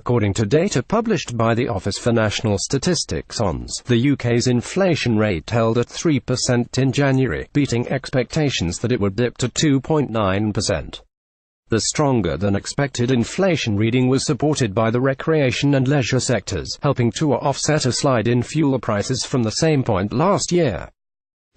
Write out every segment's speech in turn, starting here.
According to data published by the Office for National Statistics (ONS), the UK's inflation rate held at 3% in January, beating expectations that it would dip to 2.9%. The stronger-than-expected inflation reading was supported by the recreation and leisure sectors, helping to offset a slide in fuel prices from the same point last year.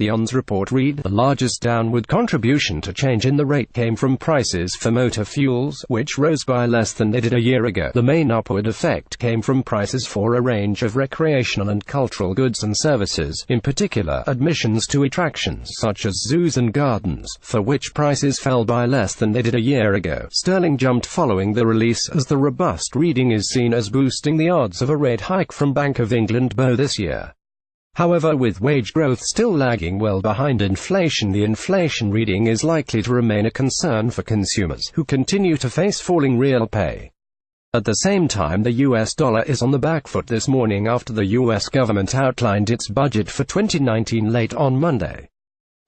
The ONS report read, the largest downward contribution to change in the rate came from prices for motor fuels, which rose by less than they did a year ago. The main upward effect came from prices for a range of recreational and cultural goods and services, in particular admissions to attractions such as zoos and gardens, for which prices fell by less than they did a year ago. Sterling jumped following the release, as the robust reading is seen as boosting the odds of a rate hike from Bank of England BoE this year. However, with wage growth still lagging well behind inflation, the inflation reading is likely to remain a concern for consumers, who continue to face falling real pay. At the same time, the US dollar is on the back foot this morning after the US government outlined its budget for 2019 late on Monday.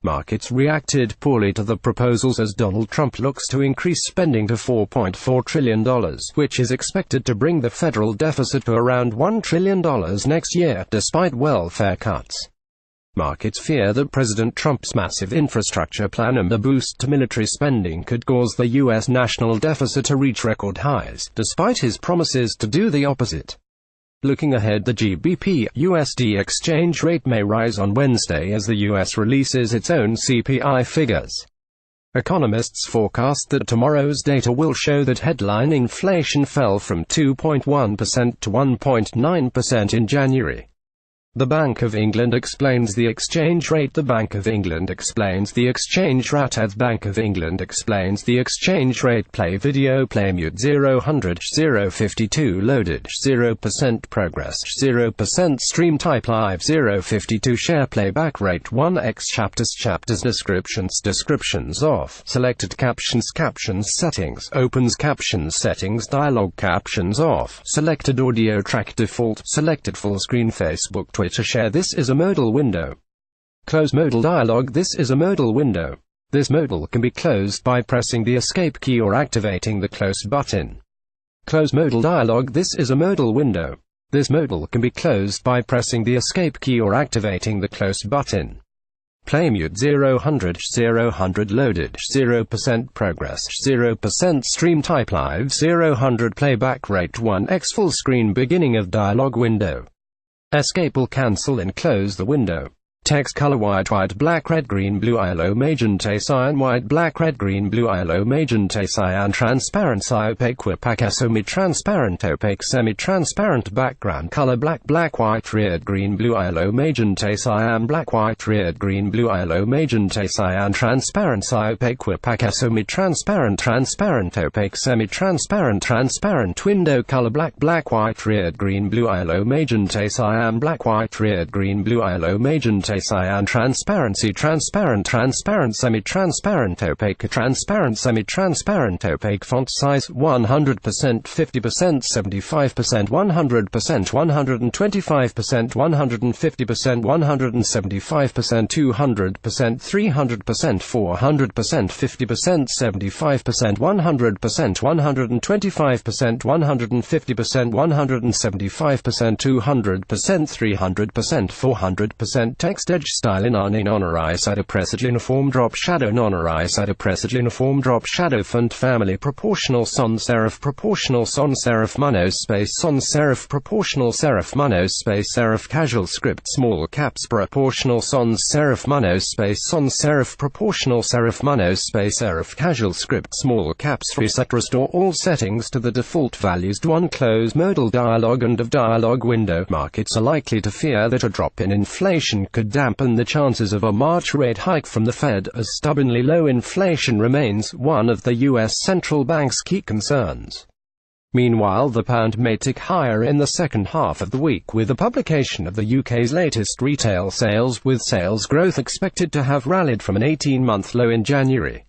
Markets reacted poorly to the proposals as Donald Trump looks to increase spending to $4.4 trillion, which is expected to bring the federal deficit to around $1 trillion next year, despite welfare cuts. Markets fear that President Trump's massive infrastructure plan and the boost to military spending could cause the U.S. national deficit to reach record highs, despite his promises to do the opposite. Looking ahead, the GBP/USD exchange rate may rise on Wednesday as the US releases its own CPI figures. Economists forecast that tomorrow's data will show that headline inflation fell from 2.1% to 1.9% in January. The Bank of England explains the exchange rate. The Bank of England explains the exchange rate. The Bank of England explains the exchange rate. Play video. Play mute. 0 52 loaded. 0% progress. 0% stream. Type live. 52 share. Playback rate 1x. Chapters descriptions off. Selected captions settings opens captions settings dialog captions off. Selected audio track default. Selected full screen. Facebook Twitter share. This is a modal window. Close modal dialog. This is a modal window. This modal can be closed by pressing the escape key or activating the close button. Close modal dialog. This is a modal window. This modal can be closed by pressing the escape key or activating the close button. Play mute. 0 loaded. 0% progress. 0% stream. Type live. 0 playback rate 1x full screen. Beginning of dialog window. Escape will cancel and close the window. Text color white black red green blue yellow magenta cyan white black red green blue yellow magenta cyan transparent opaque opaque semi-transparent opaque semi-transparent background color black white red green blue yellow magenta cyan black white red green blue yellow magenta cyan transparent opaque opaque semi-transparent transparent opaque semi-transparent transparent window color black white red green blue yellow magenta cyan black white red green blue yellow magenta cyan transparency transparent semi-transparent opaque transparent semi-transparent opaque font size 100% 50% 75% 100% 125% 150% 175% 200% 300% 400% 50% 75% 100% 125% 150% 175% 200% 300% 400% Text edge style in non-honor side oppressed uniform drop shadow non-honor side oppressed uniform drop shadow font family proportional sans serif monos space sans serif proportional serif monos space serif casual script small caps proportional sans serif monos space sans serif proportional serif monos space serif casual script small caps reset restore all settings to the default values. 1 close modal dialog and of dialog window. Markets are likely to fear that a drop in inflation could dampen the chances of a March rate hike from the Fed, as stubbornly low inflation remains one of the U.S. central bank's key concerns. Meanwhile, the pound may tick higher in the second half of the week with the publication of the UK's latest retail sales, with sales growth expected to have rallied from an 18-month low in January.